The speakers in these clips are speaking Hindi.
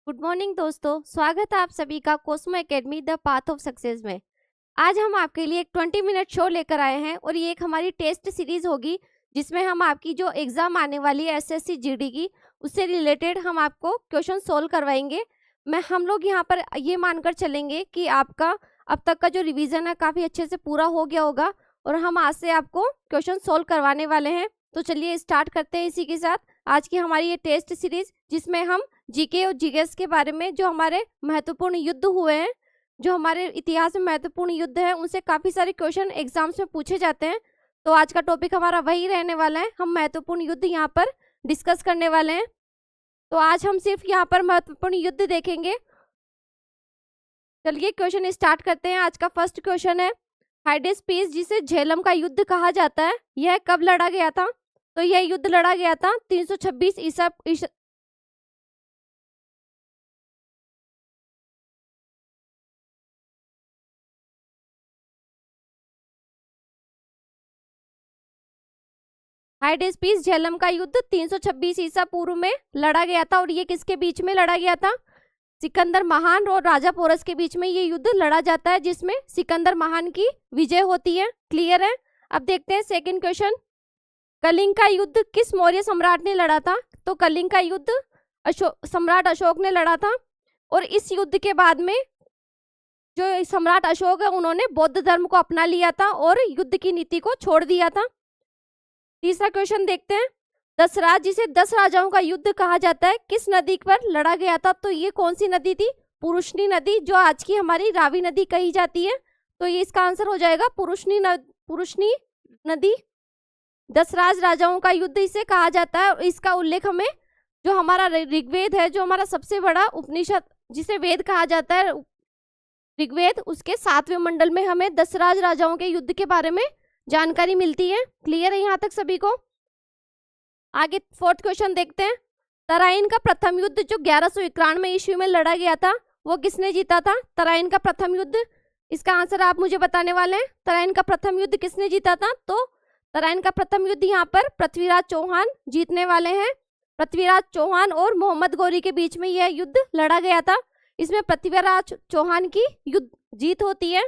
गुड मॉर्निंग दोस्तों, स्वागत है आप सभी का Cosmo academy the path of success में। आज हम आपके लिए एक 20 मिनट शो लेकर आए हैं और ये एक हमारी टेस्ट सीरीज होगी जिसमें हम आपकी जो एग्जाम आने वाली है एसएससी जीडी की उससे रिलेटेड हम आपको क्वेश्चन सोल्व करवाएंगे। हम लोग यहाँ पर ये मानकर चलेंगे कि आपका अब तक का जो रिवीजन है काफ़ी अच्छे से पूरा हो गया होगा और हम आज से आपको क्वेश्चन सोल्व करवाने वाले हैं। तो चलिए स्टार्ट करते हैं इसी के साथ आज की हमारी ये टेस्ट सीरीज, जिसमें हम जीके और जीएस के बारे में जो हमारे महत्वपूर्ण युद्ध हुए हैं, जो हमारे इतिहास में महत्वपूर्ण युद्ध है, उनसे काफ़ी सारे क्वेश्चन एग्जाम्स में पूछे जाते हैं। तो आज का टॉपिक हमारा वही रहने वाला है, हम महत्वपूर्ण युद्ध यहाँ पर डिस्कस करने वाले हैं। तो आज हम सिर्फ यहाँ पर महत्वपूर्ण युद्ध देखेंगे। चलिए क्वेश्चन स्टार्ट करते हैं। आज का फर्स्ट क्वेश्चन है, हाइडेस पीस जिसे झेलम का युद्ध कहा जाता है, यह कब लड़ा गया था? तो यह युद्ध लड़ा गया था 326 ईसा हाइडेस्पीस झेलम का युद्ध 326 ईसा पूर्व में लड़ा गया था। और ये किसके बीच में लड़ा गया था? सिकंदर महान और राजा पोरस के बीच में ये युद्ध लड़ा जाता है, जिसमें सिकंदर महान की विजय होती है। क्लियर है? अब देखते हैं सेकंड क्वेश्चन, कलिंग का युद्ध किस मौर्य सम्राट ने लड़ा था? तो कलिंग का युद्ध सम्राट अशोक ने लड़ा था। और इस युद्ध के बाद में जो सम्राट अशोक है उन्होंने बौद्ध धर्म को अपना लिया था और युद्ध की नीति को छोड़ दिया था। तीसरा क्वेश्चन देखते हैं, दसराज जिसे 10 राजाओं का युद्ध कहा जाता है, किस नदी पर लड़ा गया था? तो ये कौन सी नदी थी? पुरुषनी नदी, जो आज की हमारी रावी नदी कही जाती है। तो ये इसका आंसर हो जाएगा पुरुषनी नदी। दसराज राजाओं का युद्ध इसे कहा जाता है और इसका उल्लेख हमें जो हमारा ऋग्वेद है, जो हमारा सबसे बड़ा उपनिषद जिसे वेद कहा जाता है ऋग्वेद, उसके 7वें मंडल में हमें दसराज राजाओं के युद्ध के बारे में जानकारी मिलती है। क्लियर है यहाँ तक सभी को? आगे फोर्थ क्वेश्चन देखते हैं, तराइन का प्रथम युद्ध जो 1191 ईस्वी में लड़ा गया था, वो किसने जीता था? तराइन का प्रथम युद्ध, इसका आंसर आप मुझे बताने वाले हैं। तराइन का प्रथम युद्ध किसने जीता था? तो तराइन का प्रथम युद्ध यहाँ पर पृथ्वीराज चौहान जीतने वाले हैं। पृथ्वीराज चौहान और मोहम्मद गौरी के बीच में यह युद्ध लड़ा गया था। इसमें पृथ्वीराज चौहान की जीत होती है।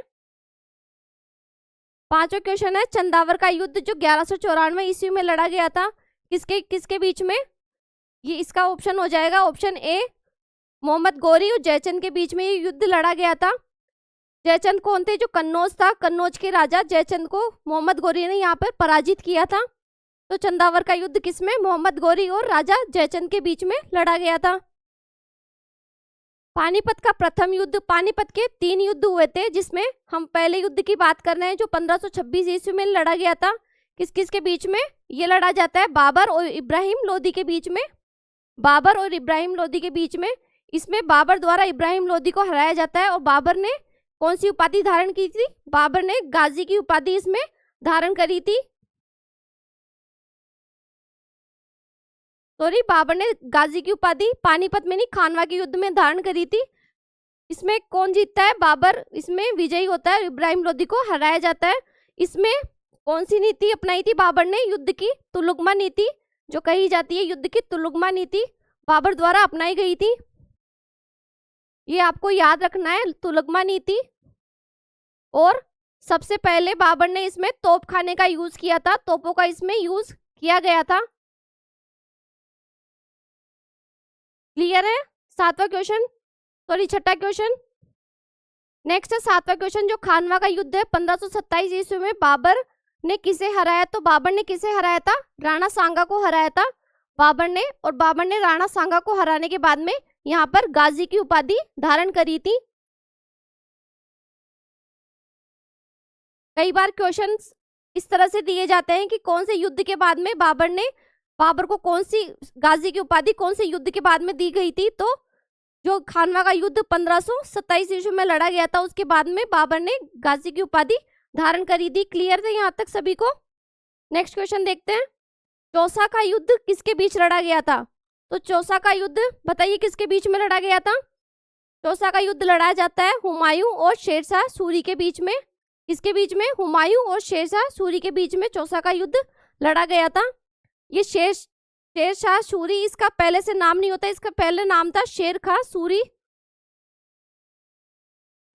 पांचवा क्वेश्चन है, चंदावर का युद्ध जो 1194 ईस्वी में लड़ा गया था, किसके बीच में? ये इसका ऑप्शन हो जाएगा ऑप्शन ए, मोहम्मद गौरी और जयचंद के बीच में ये युद्ध लड़ा गया था। जयचंद कौन थे? जो कन्नौज था, कन्नौज के राजा जयचंद को मोहम्मद गौरी ने यहाँ पर पराजित किया था। तो चंदावर का युद्ध किसमें? मोहम्मद गौरी और राजा जयचंद के बीच में लड़ा गया था। पानीपत का प्रथम युद्ध, पानीपत के 3 युद्ध हुए थे, जिसमें हम पहले युद्ध की बात कर रहे हैं जो 1526 ईस्वी में लड़ा गया था। किस किस के बीच में ये लड़ा जाता है? बाबर और इब्राहिम लोदी के बीच में। बाबर और इब्राहिम लोदी के बीच में, इसमें बाबर द्वारा इब्राहिम लोदी को हराया जाता है। और बाबर ने कौन सी उपाधि धारण की थी? बाबर ने गाजी की उपाधि इसमें धारण करी थी। सॉरी, बाबर ने गाजी की उपाधि पानीपत में नहीं, खानवा के युद्ध में धारण करी थी। इसमें कौन जीतता है? बाबर इसमें विजयी होता है, इब्राहिम लोदी को हराया जाता है। इसमें कौन सी नीति अपनाई थी बाबर ने? युद्ध की तुलुगमा नीति, जो कही जाती है युद्ध की तुलुगमा नीति बाबर द्वारा अपनाई गई थी। ये आपको याद रखना है, तुलुगमा नीति। और सबसे पहले बाबर ने इसमें तोपखाने का यूज किया था, तोपों का इसमें यूज किया गया था। क्लियर है? सातवां क्वेश्चन, सॉरी छठा क्वेश्चन। नेक्स्ट है सातवां क्वेश्चन, जो खानवा का युद्ध है 1527 ईस्वी में बाबर ने किसे हराया? तो बाबर ने किसे हराया था? राणा सांगा को हराया था बाबर ने। और बाबर ने राणा सांगा को हराने के बाद में यहाँ पर गाजी की उपाधि धारण करी थी। कई बार क्वेश्चन इस तरह से दिए जाते हैं कि कौन से युद्ध के बाद में बाबर को कौन सी गाजी की उपाधि कौन से युद्ध के बाद में दी गई थी? तो जो खानवा का युद्ध 1527 ईस्वी में लड़ा गया था, उसके बाद में बाबर ने गाजी की उपाधि धारण करी थी। क्लियर थे यहाँ तक सभी को? नेक्स्ट क्वेश्चन देखते हैं, चौसा का युद्ध किसके बीच लड़ा गया था? तो चौसा का युद्ध बताइए किसके बीच में लड़ा गया था? चौसा का युद्ध लड़ा जाता है हुमायूं और शेरशाह सूरी के बीच में। किसके बीच में? हुमायूं और शेरशाह सूरी के बीच में चौसा का युद्ध लड़ा गया था। ये शेर शाह सूरी, इसका पहले से नाम नहीं होता, इसका पहले नाम था शेर खां सूरी।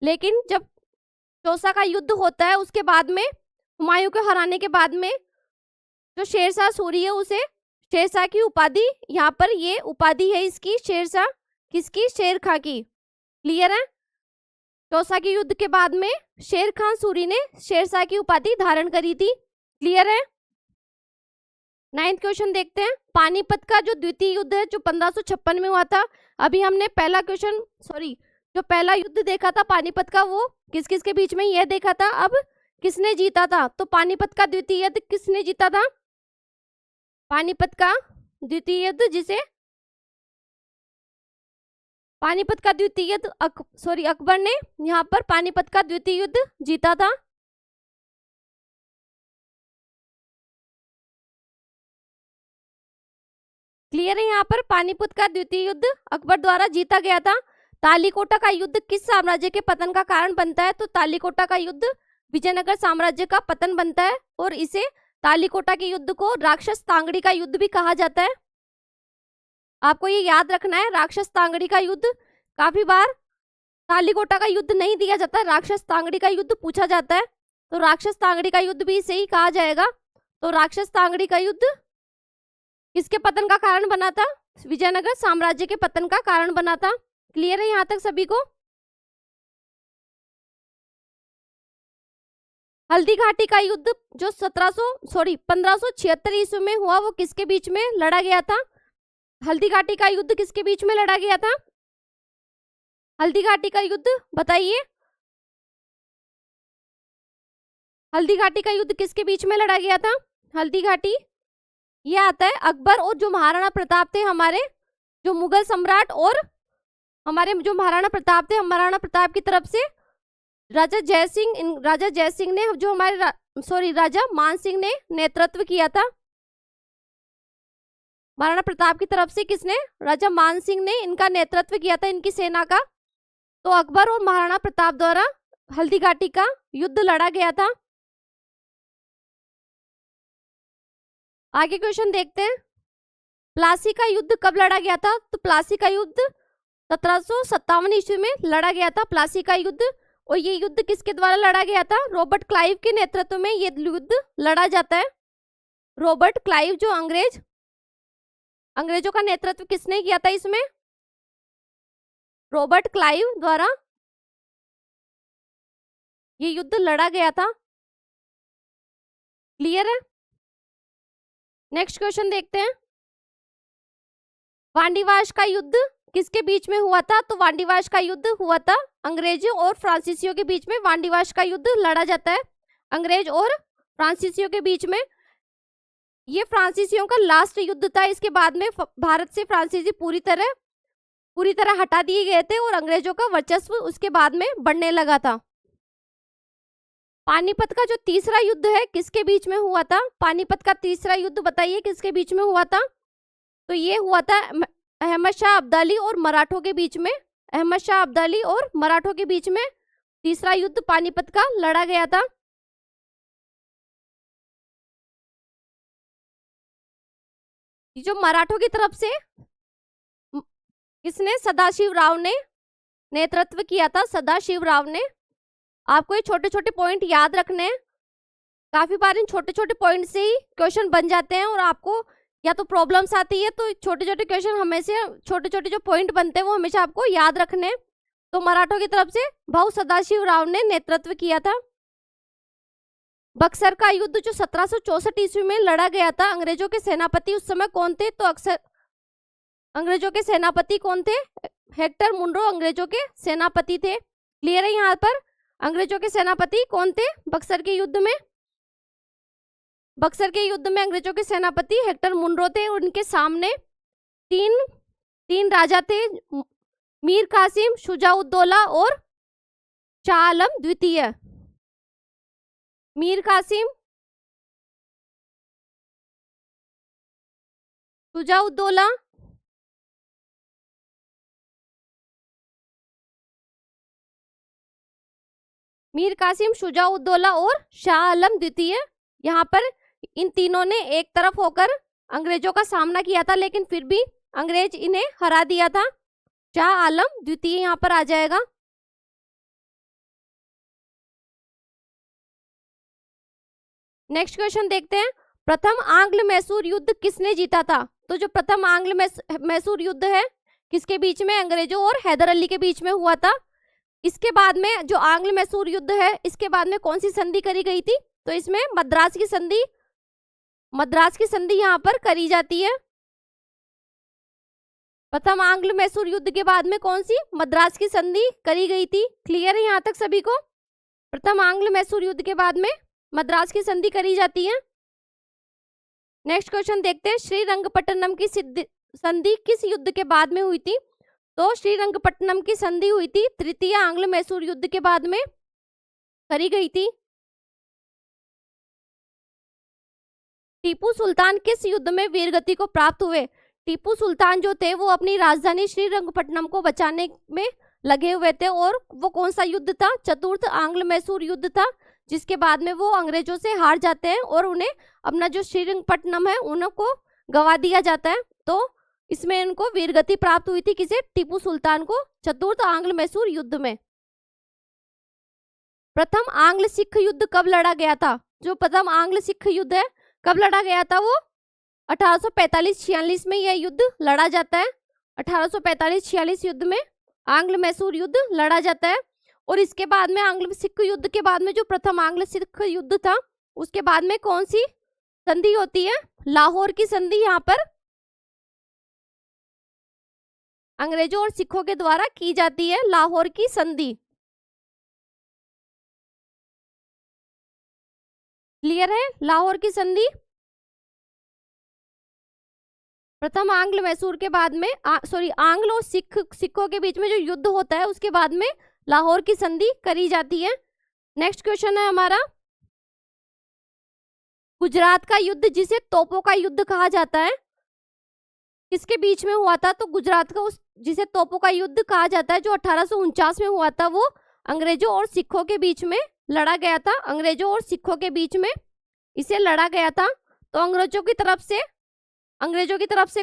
लेकिन जब चौसा का युद्ध होता है उसके बाद में, हुमायूं को हराने के बाद में, जो शेरशाह सूरी है उसे शेरशाह की उपाधि, यहाँ पर ये उपाधि है इसकी शेरशाह, किसकी? शेर खां की। क्लियर है? चौसा के युद्ध के बाद में शेर खां सूरी ने शेरशाह की उपाधि धारण करी थी। क्लियर है? 9th क्वेश्चन देखते हैं। पानीपत का जो द्वितीय युद्ध है जो 1556 में हुआ था, अभी हमने पहला क्वेश्चन जो पहला युद्ध देखा था पानीपत का वो किस किस के बीच में यह देखा था। अब किसने जीता था? तो पानीपत का द्वितीय युद्ध किसने जीता था? पानीपत का द्वितीय युद्ध जिसे पानीपत का द्वितीय युद्ध अकबर ने यहाँ पर पानीपत का द्वितीय युद्ध जीता था। क्लियर है? यहाँ पर पानीपत का द्वितीय युद्ध अकबर द्वारा जीता गया था। तालीकोटा का युद्ध किस साम्राज्य के पतन का कारण बनता है? तो तालीकोटा का युद्ध विजयनगर साम्राज्य का पतन बनता है और इसे तालीकोटा के युद्ध को राक्षस तांगड़ी का युद्ध भी कहा जाता है। आपको ये याद रखना है, राक्षस तांगड़ी का युद्ध। काफी बार तालीकोटा का युद्ध नहीं दिया जाता, राक्षस तांगड़ी का युद्ध पूछा जाता है, तो राक्षस तांगड़ी का युद्ध भी इसे ही कहा जाएगा। तो राक्षस तांगड़ी का युद्ध किसके पतन का कारण बना था? विजयनगर साम्राज्य के पतन का कारण बना था। क्लियर है यहाँ तक सभी को? हल्दी घाटी का युद्ध जो 1576 ईस्वी में हुआ वो किसके बीच में लड़ा गया था? हल्दी घाटी का युद्ध किसके बीच में लड़ा गया था? हल्दी घाटी का युद्ध बताइए। हल्दी घाटी का युद्ध किसके बीच में लड़ा गया था? हल्दी घाटी ये आता है अकबर और जो महाराणा प्रताप थे, हमारे जो मुगल सम्राट, और हमारे जो महाराणा प्रताप थे, महाराणा प्रताप की तरफ से राजा जयसिंह ने जो हमारे राजा मान सिंह ने नेतृत्व किया था। महाराणा प्रताप की तरफ से किसने? राजा मान सिंह ने इनका नेतृत्व किया था, इनकी सेना का। तो अकबर और महाराणा प्रताप द्वारा हल्दी घाटी का युद्ध लड़ा गया था। आगे क्वेश्चन देखते हैं। प्लासी का युद्ध कब लड़ा गया था? तो प्लासी का युद्ध 1757 ईस्वी में लड़ा गया था, प्लासी का युद्ध। और ये युद्ध किसके द्वारा लड़ा गया था? रॉबर्ट क्लाइव के नेतृत्व में ये युद्ध लड़ा जाता है। रॉबर्ट क्लाइव जो अंग्रेजों का नेतृत्व किसने किया था इसमें? रॉबर्ट क्लाइव द्वारा ये युद्ध लड़ा गया था। क्लियर है? नेक्स्ट क्वेश्चन देखते हैं। वांडीवाश का युद्ध किसके बीच में हुआ था? तो वांडीवाश का युद्ध हुआ था अंग्रेजों और फ्रांसीसियों के बीच में। वांडीवाश का युद्ध लड़ा जाता है अंग्रेज और फ्रांसीसियों के बीच में। ये फ्रांसीसियों का लास्ट युद्ध था। इसके बाद में भारत से फ्रांसीसी पूरी तरह हटा दिए गए थे और अंग्रेजों का वर्चस्व उसके बाद में बढ़ने लगा था। पानीपत का जो तीसरा युद्ध है किसके बीच में हुआ था? पानीपत का तीसरा युद्ध बताइए किसके बीच में हुआ था? तो ये हुआ था अहमद शाह अब्दाली और मराठों के बीच में। अहमद शाह अब्दाली और मराठों के बीच में तीसरा युद्ध पानीपत का लड़ा गया था। जो मराठों की तरफ से किसने? सदाशिव राव ने नेतृत्व किया था, सदाशिव राव ने। आपको ये छोटे छोटे पॉइंट याद रखने हैं। काफी बार इन छोटे छोटे पॉइंट से ही क्वेश्चन बन जाते हैं और आपको या तो प्रॉब्लम्स आती है, तो छोटे छोटे क्वेश्चन हमेशा छोटे छोटे जो पॉइंट बनते हैं वो हमेशा आपको याद रखने हैं। तो मराठों की तरफ से भाऊ सदाशिव राव ने नेतृत्व किया था। बक्सर का युद्ध जो 1764 ईस्वी में लड़ा गया था, अंग्रेजों के सेनापति उस समय कौन थे? तो अंग्रेजों के सेनापति कौन थे? हेक्टर मुनरो अंग्रेजों के सेनापति थे। क्लियर है? यहाँ पर अंग्रेजों के सेनापति कौन थे बक्सर के युद्ध में? बक्सर के युद्ध में अंग्रेजों के सेनापति हेक्टर मुनरो थे और उनके सामने तीन राजा थे, मीर कासिम, शुजाउद्दौला और शाह आलम द्वितीय। मीर कासिम, शुजाउद्दौला मीर कासिम, शुजाउद्दौला और शाह आलम द्वितीय। यहाँ पर इन तीनों ने एक तरफ होकर अंग्रेजों का सामना किया था, लेकिन फिर भी अंग्रेज इन्हें हरा दिया था। शाह आलम द्वितीय यहाँ पर आ जाएगा। नेक्स्ट क्वेश्चन देखते हैं, प्रथम आंग्ल मैसूर युद्ध किसने जीता था? तो जो प्रथम आंग्ल मैसूर युद्ध है किसके बीच में? अंग्रेजों और हैदर अली के बीच में हुआ था। इसके बाद में जो आंग्ल मैसूर युद्ध है, इसके बाद में कौन सी संधि करी गई थी? तो इसमें मद्रास की संधि यहाँ पर करी जाती है। प्रथम आंग्ल मैसूर युद्ध के बाद में कौन सी? मद्रास की संधि करी गई थी। क्लियर है यहाँ तक सभी को? प्रथम आंग्ल मैसूर युद्ध के बाद में मद्रास की संधि करी जाती है। नेक्स्ट क्वेश्चन देखते हैं, श्रीरंगपट्टनम की संधि किस युद्ध के बाद में हुई थी? तो श्रीरंगपट्टनम की संधि हुई थी तृतीय आंग्ल मैसूर युद्ध के बाद में करी गई थी। टीपू सुल्तान किस युद्ध में वीरगति को प्राप्त हुए? टीपू सुल्तान जो थे वो अपनी राजधानी श्रीरंगपट्टनम को बचाने में लगे हुए थे, और वो कौन सा युद्ध था? चतुर्थ आंग्ल मैसूर युद्ध था, जिसके बाद में वो अंग्रेजों से हार जाते हैं और उन्हें अपना जो श्रीरंगपट्टनम है उनको गवा दिया जाता है। तो इसमें इनको वीरगति प्राप्त हुई थी, किसे? टीपू सुल्तान को, चतुर्थ आंग्ल मैसूर युद्ध में। प्रथम आंग्ल सिख युद्ध कब लड़ा गया था? जो प्रथम आंग्ल सिख युद्ध है कब लड़ा गया था? वो 1845-46 में यह युद्ध लड़ा जाता है। 1845-46 युद्ध में आंग्ल मैसूर युद्ध लड़ा जाता है। और इसके बाद में आंग्ल सिख युद्ध के बाद में जो प्रथम आंग्ल सिख युद्ध था, उसके बाद में कौन सी संधि होती है? लाहौर की संधि यहाँ पर अंग्रेजों और सिखों के द्वारा की जाती है, लाहौर की संधि। क्लियर है? लाहौर की संधि प्रथम आंग्ल मैसूर के बाद में आंग्ल और सिखों के बीच में जो युद्ध होता है उसके बाद में लाहौर की संधि करी जाती है। नेक्स्ट क्वेश्चन है हमारा, गुजरात का युद्ध जिसे तोपों का युद्ध कहा जाता है किसके बीच में हुआ था? तो गुजरात का जिसे तोपों का युद्ध कहा जाता है, जो 1849 में हुआ था, वो अंग्रेजों और सिखों के बीच में लड़ा गया था। अंग्रेजों और सिखों के बीच में इसे लड़ा गया था। तो अंग्रेजों की तरफ से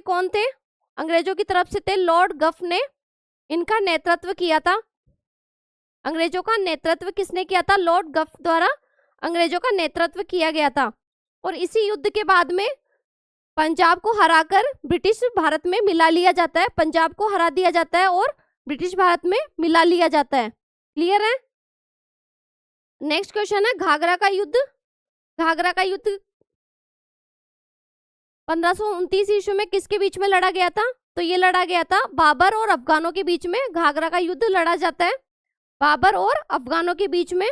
कौन थे? अंग्रेजों की तरफ से थे लॉर्ड गफ ने इनका नेतृत्व किया था। अंग्रेजों का नेतृत्व किसने किया था? लॉर्ड गफ द्वारा अंग्रेजों का नेतृत्व किया गया था। और इसी युद्ध के बाद में पंजाब को हराकर ब्रिटिश भारत में मिला लिया जाता है। पंजाब को हरा दिया जाता है और ब्रिटिश भारत में मिला लिया जाता है। क्लियर है? नेक्स्ट क्वेश्चन है, घाघरा का युद्ध 1529 ईस्वी में किसके बीच में लड़ा गया था? तो ये लड़ा गया था बाबर और अफगानों के बीच में घाघरा का युद्ध लड़ा जाता है। बाबर और अफगानों के बीच में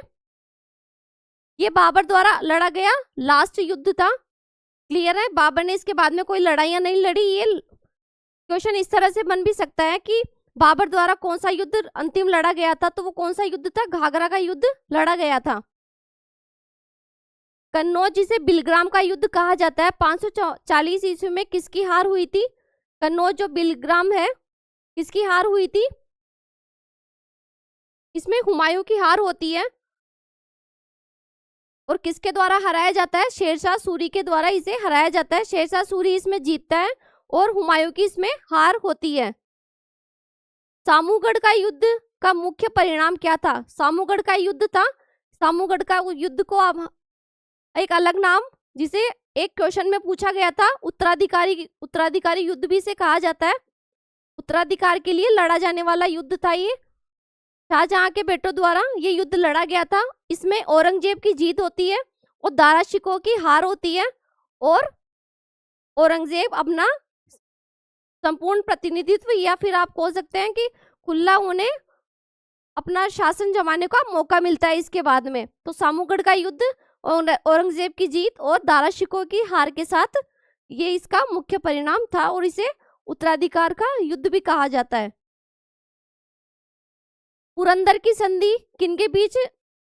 ये बाबर द्वारा लड़ा गया लास्ट युद्ध था। क्लियर है? बाबर ने इसके बाद में कोई लड़ाइयां नहीं लड़ी। ये क्वेश्चन इस तरह से बन भी सकता है कि बाबर द्वारा कौन सा युद्ध अंतिम लड़ा गया था? तो वो कौन सा युद्ध था? घाघरा का युद्ध लड़ा गया था। कन्नौज जिसे बिलग्राम का युद्ध कहा जाता है 540 ईस्वी में किसकी हार हुई थी? कन्नौज जो बिलग्राम है किसकी हार हुई थी? इसमें हुमायूं की हार होती है। और किसके द्वारा हराया जाता है? शेरशाह सूरी के द्वारा इसे हराया जाता है। शेरशाह सूरी इसमें जीतता है और हुमायूं की इसमें हार होती है। सामूगढ़ का युद्ध का मुख्य परिणाम क्या था? सामूगढ़ का युद्ध था, सामूगढ़ का युद्ध को आप एक अलग नाम जिसे एक क्वेश्चन में पूछा गया था उत्तराधिकारी युद्ध भी से कहा जाता है। उत्तराधिकार के लिए लड़ा जाने वाला युद्ध था ये। शाहजहां के बेटों द्वारा ये युद्ध लड़ा गया था। इसमें औरंगजेब की जीत होती है और दारा शिकोह की हार होती है, और औरंगजेब अपना संपूर्ण प्रतिनिधित्व या फिर आप कह सकते हैं कि खुला उन्हें अपना शासन जमाने का मौका मिलता है इसके बाद में। तो सामूगढ़ का युद्ध औरंगजेब की जीत और दारा शिकोह की हार के साथ ये इसका मुख्य परिणाम था, और इसे उत्तराधिकार का युद्ध भी कहा जाता है। पुरंदर की संधि किनके बीच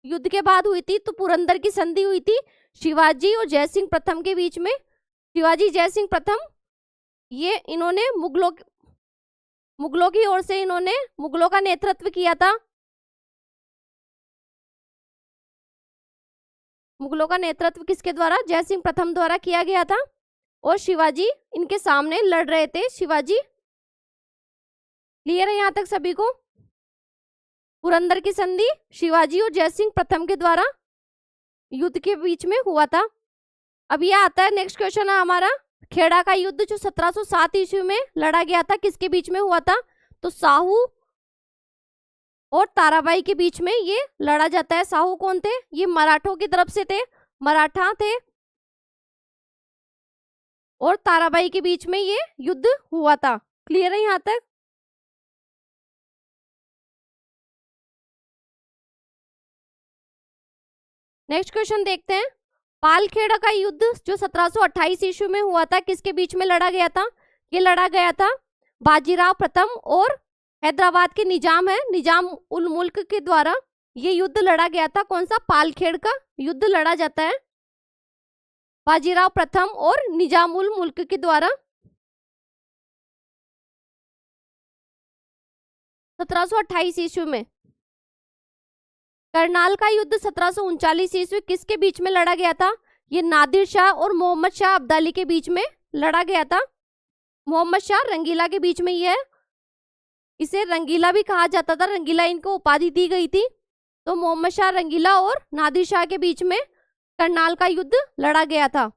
युद्ध के बाद हुई थी? तो पुरंदर की संधि हुई थी शिवाजी और जयसिंह प्रथम के बीच में। शिवाजी जयसिंह प्रथम ये इन्होंने मुगलों की ओर से इन्होंने मुगलों का नेतृत्व किया था। मुगलों का नेतृत्व किसके द्वारा? जयसिंह प्रथम द्वारा किया गया था। और शिवाजी इनके सामने लड़ रहे थे। शिवाजी, क्लियर है यहाँ तक सभी को? पुरंदर की संधि शिवाजी और जयसिंह प्रथम के द्वारा युद्ध के बीच में हुआ था। अब ये आता है नेक्स्ट क्वेश्चन है हमारा, खेड़ा का युद्ध जो 1707 ईस्वी में लड़ा गया था, किसके बीच में हुआ था? तो साहू और ताराबाई के बीच में ये लड़ा जाता है। साहू कौन थे? ये मराठों की तरफ से थे, मराठा थे। और ताराबाई के बीच में ये युद्ध हुआ था। क्लियर है यहाँ तक? नेक्स्ट क्वेश्चन देखते हैं, पालखेड़ा का युद्ध जो 1728 ईस्वी में हुआ था, किसके बीच में लड़ा गया था? ये लड़ा गया था बाजीराव प्रथम और हैदराबाद के निजाम है, निजाम उल मुल्क के द्वारा ये युद्ध लड़ा गया था। कौन सा? पालखेड़ का युद्ध लड़ा जाता है बाजीराव प्रथम और निजाम उल मुल्क के द्वारा 1728 ईस्वी में। करनाल का युद्ध 1739 ईस्वी किसके बीच में लड़ा गया था? ये नादिर शाह और मोहम्मद शाह अब्दाली के बीच में लड़ा गया था। मोहम्मद शाह रंगीला के बीच में ही है, इसे रंगीला भी कहा जाता था, रंगीला इनको उपाधि दी गई थी। तो मोहम्मद शाह रंगीला और नादिर शाह के बीच में करनाल का युद्ध लड़ा गया था।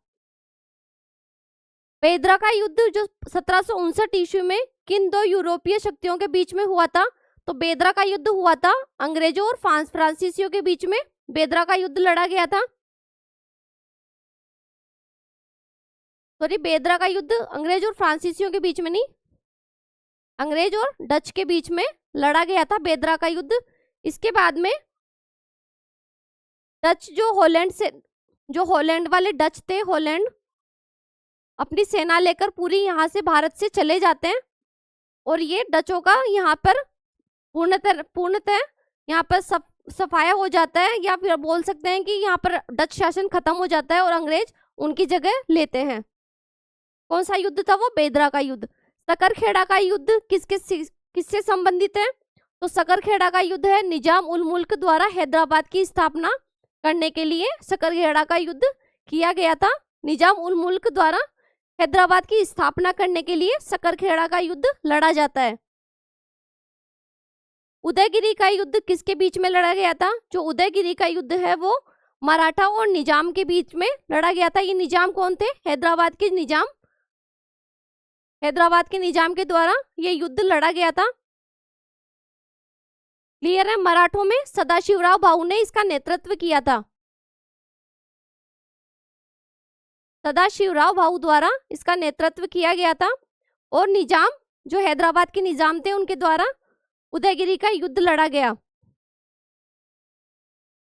बेदरा का युद्ध जो 1759 ईस्वी में किन दो यूरोपीय शक्तियों के बीच में हुआ था? तो बेदरा का युद्ध हुआ था अंग्रेजों और फ्रांसीसियों के बीच में बेदरा का युद्ध लड़ा गया था। सॉरी, बेदरा का युद्ध अंग्रेज और फ्रांसीसियों के बीच में नहीं, अंग्रेज और डच के बीच में लड़ा गया था बेदरा का युद्ध। इसके बाद में डच जो हॉलैंड वाले डच थे, हॉलैंड अपनी सेना लेकर पूरी यहाँ से भारत से चले जाते हैं और ये डचों का यहाँ पर पूर्णतः यहाँ पर सफाया हो जाता है, या फिर बोल सकते हैं कि यहाँ पर डच शासन खत्म हो जाता है और अंग्रेज उनकी जगह लेते हैं। कौन सा युद्ध था वो? बेदरा का युद्ध। सकरखेड़ा का युद्ध किससे संबंधित है? तो सकरखेड़ा का युद्ध है निजाम उल मुल्क द्वारा हैदराबाद की स्थापना करने के लिए सकरखेड़ा का युद्ध किया गया था। निजाम उल मुल्क द्वारा हैदराबाद की स्थापना करने के लिए सकरखेड़ा का युद्ध लड़ा जाता है। उदयगिरी का युद्ध किसके बीच में लड़ा गया था? जो उदयगिरी का युद्ध है वो मराठा और निजाम के बीच में लड़ा गया था। ये निजाम कौन थे? हैदराबाद के निजाम, हैदराबाद के निजाम के द्वारा ये युद्ध लड़ा गया था। क्लियर है? मराठों में सदाशिवराव भाऊ ने इसका नेतृत्व किया था, सदाशिवराव भाऊ द्वारा इसका नेतृत्व किया गया था। और निजाम जो हैदराबाद के निजाम थे उनके द्वारा उदयगिरी का युद्ध लड़ा गया।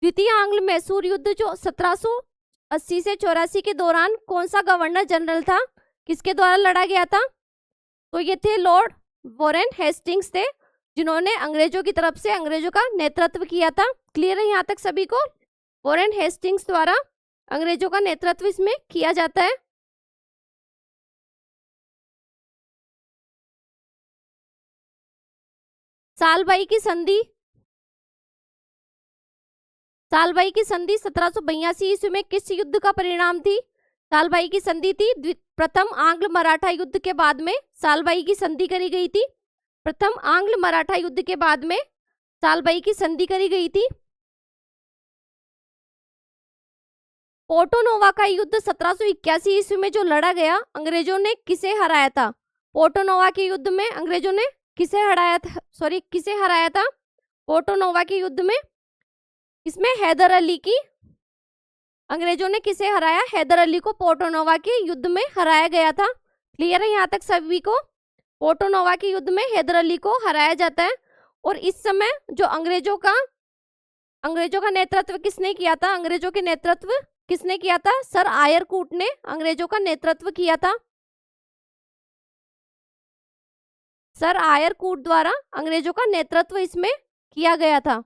द्वितीय आंग्ल मैसूर युद्ध जो 1780 से 84 के दौरान कौन सा गवर्नर जनरल था, किसके द्वारा लड़ा गया था? तो ये थे लॉर्ड वॉरेन हेस्टिंग्स थे, जिन्होंने अंग्रेजों की तरफ से अंग्रेजों का नेतृत्व किया था। क्लियर है यहाँ तक सभी को? वॉरेन हेस्टिंग्स द्वारा अंग्रेजों का नेतृत्व इसमें किया जाता है। सालबाई की संधि, सालबाई की संधि 1782 ईस्वी में किस युद्ध का परिणाम थी? सालबाई की संधि थी प्रथम आंग्ल मराठा युद्ध के बाद में सालबाई की संधि करी गई थी। प्रथम आंग्ल मराठा युद्ध के बाद में सालबाई की संधि करी गई थी। पोर्टोनोवा का युद्ध 1781 ईस्वी में जो लड़ा गया, अंग्रेजों ने किसे हराया था? पोर्टोनोवा के युद्ध में अंग्रेजों ने किसे हराया था? किसे हराया था पोर्टोनोवा के युद्ध में? इसमें हैदर अली की, अंग्रेजों ने किसे हराया? हैदर अली को पोर्टोनोवा के युद्ध में हराया गया था। क्लियर है यहाँ तक सभी को? पोर्टोनोवा के युद्ध में हैदर अली को हराया जाता है। और इस समय जो अंग्रेजों का नेतृत्व किसने किया था? अंग्रेजों के नेतृत्व किसने किया था? सर आयरकूट ने अंग्रेजों का नेतृत्व किया था। सर आयरकूट द्वारा अंग्रेजों का नेतृत्व इसमें किया गया था।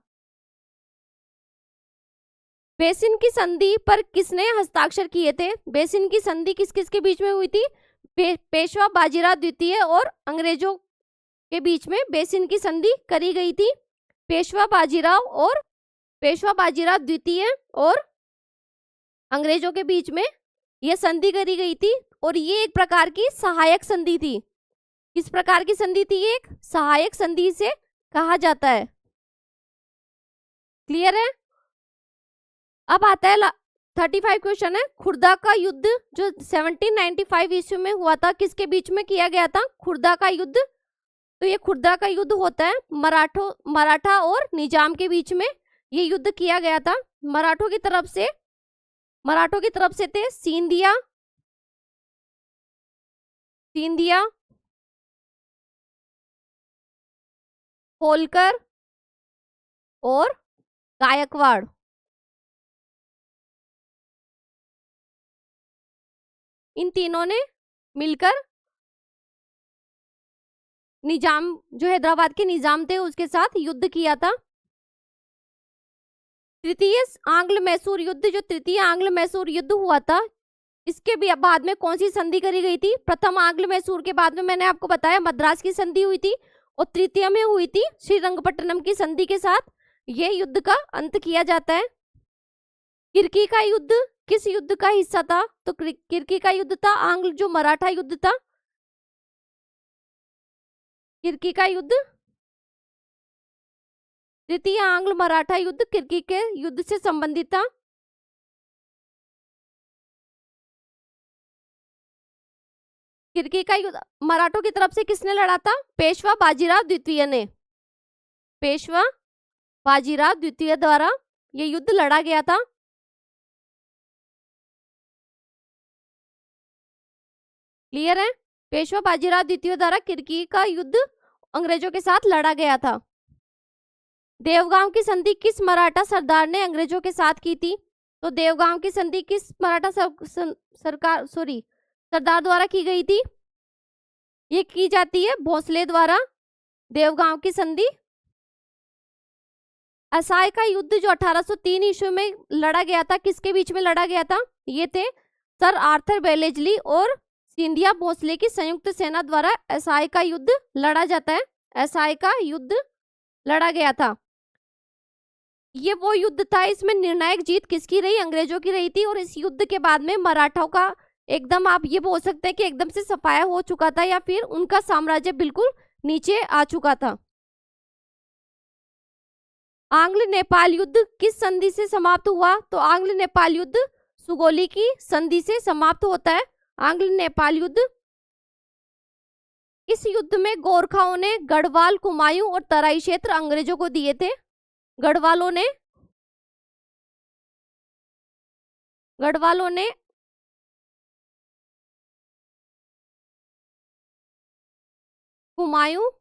बेसिन की संधि पर किसने हस्ताक्षर किए थे? बेसिन की संधि किस किस के बीच में हुई थी? पेशवा बाजीराव द्वितीय और अंग्रेजों के बीच में बेसिन की संधि करी गई थी। पेशवा बाजीराव द्वितीय और अंग्रेजों के बीच में यह संधि करी गई थी। और ये एक प्रकार की सहायक संधि थी। किस प्रकार की संधि थी? एक सहायक संधि से कहा जाता है। क्लियर है? अब आता है 35 क्वेश्चन है। खुर्दा का युद्ध जो 1795 ईस्वी में हुआ था, किसके बीच में किया गया था? खुर्दा का युद्ध। तो ये खुर्दा का युद्ध होता है मराठा और निजाम के बीच में ये युद्ध किया गया था। मराठों की तरफ से थे सिंधिया, होलकर और गायकवाड़। इन तीनों ने मिलकर निजाम, जो हैदराबाद के निजाम थे, उसके साथ युद्ध किया था। तृतीय आंग्ल मैसूर युद्ध, जो तृतीय आंग्ल मैसूर युद्ध हुआ था, इसके भी बाद में कौन सी संधि करी गई थी? प्रथम आंग्ल मैसूर के बाद में मैंने आपको बताया मद्रास की संधि हुई थी, और तृतीय में हुई थी श्रीरंगपट्टनम की संधि के साथ ये युद्ध का अंत किया जाता है। किर्की का युद्ध किस युद्ध का हिस्सा था? तो किर्की का युद्ध था आंग्ल जो मराठा युद्ध था। किर्की का युद्ध तृतीय आंग्ल मराठा युद्ध किर्की के युद्ध से संबंधित था। किर्की का युद्ध मराठों की तरफ से किसने लड़ा था? पेशवा बाजीराव द्वितीय ने। पेशवा बाजीराव द्वितीय द्वारा यह युद्ध लड़ा गया था। क्लियर है? पेशवा बाजीराव द्वितीय द्वारा किर्की का युद्ध अंग्रेजों के साथ लड़ा गया था। देवगांव की संधि किस मराठा सरदार ने अंग्रेजों के साथ की थी? तो देवगांव की संधि किस मराठा सरदार द्वारा की गई थी? ये की जाती है भोसले द्वारा देवगांव की संधि। असाय का युद्ध जो 1803 ईस्वी में लड़ा गया था, किसके बीच में लड़ा गया था? ये थे सर आर्थर बेलेजली और सिंधिया भोसले की संयुक्त सेना द्वारा असाय का युद्ध लड़ा जाता है। असाय का युद्ध लड़ा गया था। ये वो युद्ध था, इसमें निर्णायक जीत किसकी रही? अंग्रेजों की रही थी। और इस युद्ध के बाद में मराठों का एकदम, आप ये बोल सकते हैं कि एकदम से सफाया हो चुका था, या फिर उनका साम्राज्य बिल्कुल नीचे आ चुका था। आंग्ल नेपाल युद्ध किस संधि से समाप्त हुआ? तो आंग्ल नेपाल युद्ध सुगोली की संधि से समाप्त होता है। आंग्ल नेपाल युद्ध। इस युद्ध में गोरखाओं ने गढ़वाल, कुमायूं और तराई क्षेत्र अंग्रेजों को दिए थे। गढ़वालों ने कुमायूं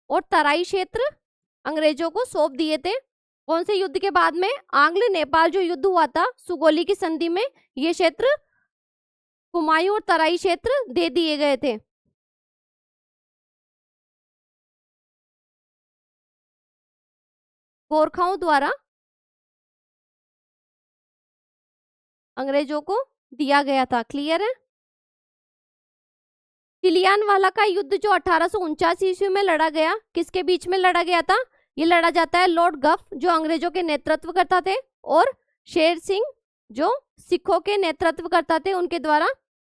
और तराई क्षेत्र अंग्रेजों को सौंप दिए थे। कौन से युद्ध के बाद में? आंग्ल नेपाल जो युद्ध हुआ था सुगोली की संधि में, ये क्षेत्र कुमायूं और तराई क्षेत्र दे दिए गए थे। गोरखाओं द्वारा अंग्रेजों को दिया गया था। क्लियर है? चिलियानवाला का युद्ध जो 1849 ईस्वी में लड़ा गया, किसके बीच में लड़ा गया था? ये लड़ा जाता है लॉर्ड गफ जो अंग्रेजों के नेतृत्व करता थे, और शेर सिंह जो सिखों के नेतृत्व करता थे, उनके द्वारा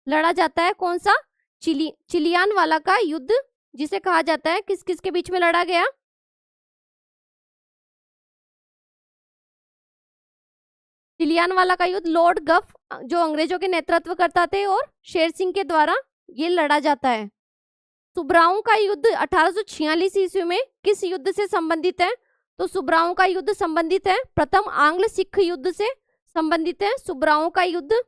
लड़ा जाता है। कौन सा? चिलियानवाला का युद्ध, जिसे कहा जाता है किस किस के बीच में लड़ा गया? चिलियानवाला का युद्ध लॉर्ड गफ जो अंग्रेजों के नेतृत्व करता थे और शेर सिंह के द्वारा ये लड़ा जाता है। सुबराओं का युद्ध 1846 ईस्वी में किस युद्ध से संबंधित है? तो सुबराओं का युद्ध संबंधित है प्रथम आंग्ल सिख युद्ध से संबंधित है सुबराओं का युद्ध।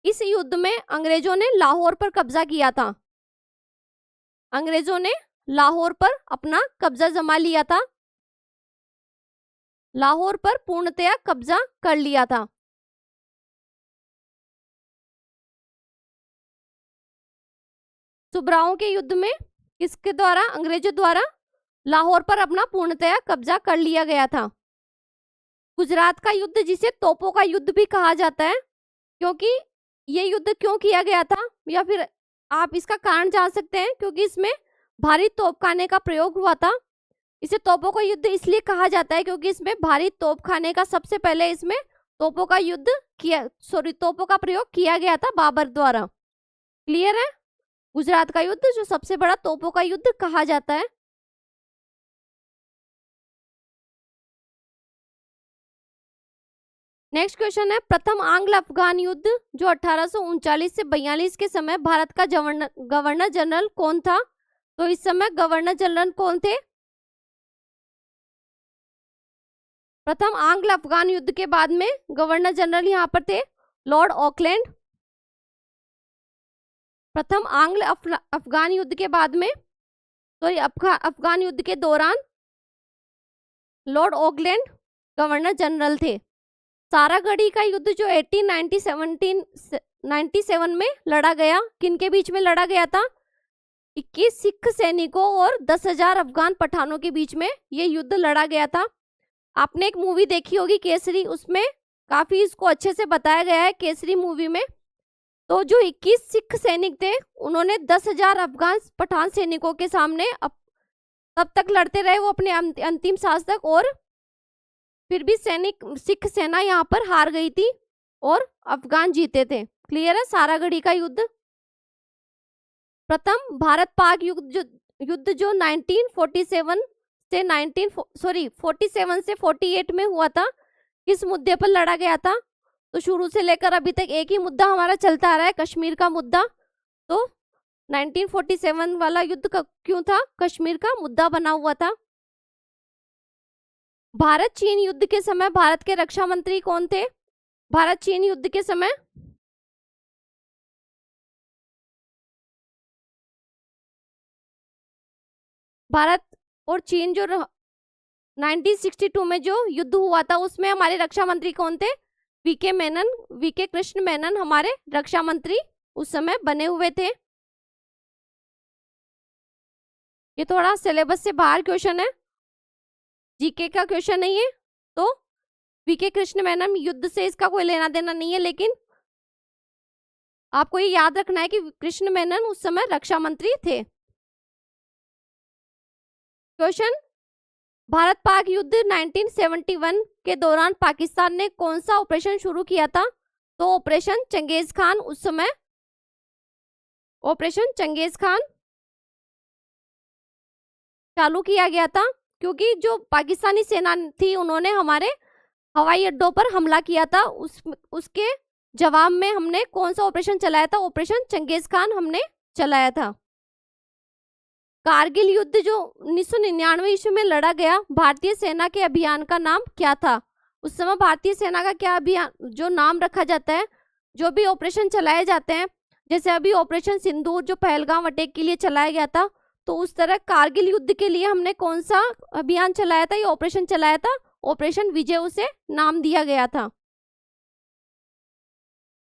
इस युद्ध में अंग्रेजों ने लाहौर पर कब्जा किया था। अंग्रेजों ने लाहौर पर अपना कब्जा जमा लिया था। लाहौर पर पूर्णतया कब्जा कर लिया था। सुबराओं के युद्ध में किसके द्वारा? अंग्रेजों द्वारा लाहौर पर अपना पूर्णतया कब्जा कर लिया गया था। गुजरात का युद्ध, जिसे तोपों का युद्ध भी कहा जाता है, क्योंकि ये युद्ध क्यों किया गया था, या फिर आप इसका कारण जान सकते हैं, क्योंकि इसमें भारी तोपखाने का प्रयोग हुआ था। इसे तोपों का युद्ध इसलिए कहा जाता है क्योंकि इसमें भारी तोपखाने का सबसे पहले इसमें तोपों का प्रयोग किया गया था बाबर द्वारा। क्लियर है? गुजरात का युद्ध जो सबसे बड़ा तोपों का युद्ध कहा जाता है। नेक्स्ट क्वेश्चन है, प्रथम आंग्ल अफगान युद्ध जो 1839 से 42 के समय भारत का गवर्नर जनरल कौन था? तो इस समय गवर्नर जनरल कौन थे? प्रथम आंग्ल अफगान युद्ध के बाद में गवर्नर जनरल यहाँ पर थे लॉर्ड ऑकलैंड। प्रथम आंग्ल अफगान युद्ध के बाद में अफगान युद्ध के दौरान लॉर्ड ऑकलैंड गवर्नर जनरल थे। सारागढ़ी का युद्ध जो 1897 में लड़ा गया, किन के बीच में लड़ा गया था? 21 सिख सैनिकों और 10,000 अफगान पठानों के बीच में ये युद्ध लड़ा गया था। आपने एक मूवी देखी होगी केसरी, उसमें काफी इसको अच्छे से बताया गया है केसरी मूवी में। तो जो 21 सिख सैनिक थे उन्होंने 10,000 अफगान पठान सैनिकों के सामने तब तक लड़ते रहे वो अपने अंतिम सांस तक, और फिर भी सिख सेना यहाँ पर हार गई थी और अफगान जीते थे। क्लियर है? सारागढ़ी का युद्ध। प्रथम भारत पाक युद्ध जो 47 से 48 में हुआ था, किस मुद्दे पर लड़ा गया था? तो शुरू से लेकर अभी तक एक ही मुद्दा हमारा चलता आ रहा है, कश्मीर का मुद्दा। तो 1947 वाला युद्ध क्यों था? कश्मीर का मुद्दा बना हुआ था। भारत चीन युद्ध के समय भारत के रक्षा मंत्री कौन थे? भारत चीन युद्ध के समय भारत और चीन जो 1962 में जो युद्ध हुआ था उसमें हमारे रक्षा मंत्री कौन थे? वीके कृष्ण मेनन हमारे रक्षा मंत्री उस समय बने हुए थे। ये थोड़ा सिलेबस से बाहर क्वेश्चन है, जीके का क्वेश्चन नहीं है। तो वीके कृष्ण मेनन युद्ध से इसका कोई लेना देना नहीं है, लेकिन आपको ये याद रखना है कि कृष्ण मेनन उस समय रक्षा मंत्री थे। क्वेश्चन, भारत पाक युद्ध 1971 के दौरान पाकिस्तान ने कौन सा ऑपरेशन शुरू किया था? तो ऑपरेशन चंगेज खान। उस समय ऑपरेशन चंगेज खान चालू किया गया था क्योंकि जो पाकिस्तानी सेना थी उन्होंने हमारे हवाई अड्डों पर हमला किया था। उसके जवाब में हमने कौन सा ऑपरेशन चलाया था? ऑपरेशन चंगेज खान हमने चलाया था। कारगिल युद्ध जो 1999 ईस्वी में लड़ा गया, भारतीय सेना के अभियान का नाम क्या था? उस समय भारतीय सेना का क्या अभियान जो नाम रखा जाता है, जो भी ऑपरेशन चलाए जाते हैं, जैसे अभी ऑपरेशन सिंदूर जो पहलगाम अटैक के लिए चलाया गया था, तो उस तरह कारगिल युद्ध के लिए हमने कौन सा अभियान चलाया था, ये ऑपरेशन चलाया था? ऑपरेशन विजय उसे नाम दिया गया था।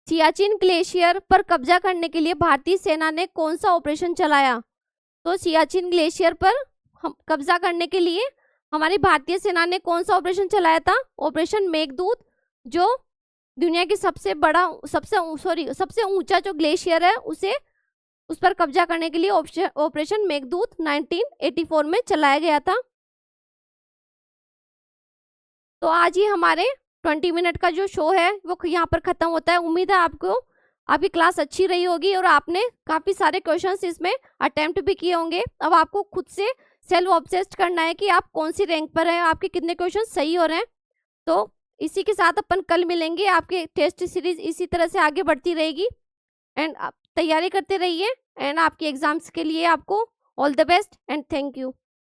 सियाचिन ग्लेशियर पर कब्जा करने के लिए भारतीय सेना ने कौन सा ऑपरेशन चलाया? तो सियाचिन ग्लेशियर पर कब्जा करने के लिए हमारी भारतीय सेना ने कौन सा ऑपरेशन चलाया था? ऑपरेशन मेघदूत, जो दुनिया की सबसे ऊंचा जो ग्लेशियर है उस पर कब्जा करने के लिए ऑपरेशन मेघदूत 1984 में चलाया गया था। तो आज ये हमारे 20 मिनट का जो शो है वो यहाँ पर खत्म होता है। उम्मीद है आपको आपकी क्लास अच्छी रही होगी और आपने काफी सारे क्वेश्चंस इसमें अटेम्प्ट भी किए होंगे। अब आपको खुद से सेल्फ ऑब्सेस्ड करना है कि आप कौन सी रैंक पर हैं, आपके कितने क्वेश्चन सही हो रहे हैं। तो इसी के साथ अपन कल मिलेंगे। आपके टेस्ट सीरीज इसी तरह से आगे बढ़ती रहेगी एंड आप तैयारी करते रहिए एंड आपके एग्जाम्स के लिए आपको all the best and thank you.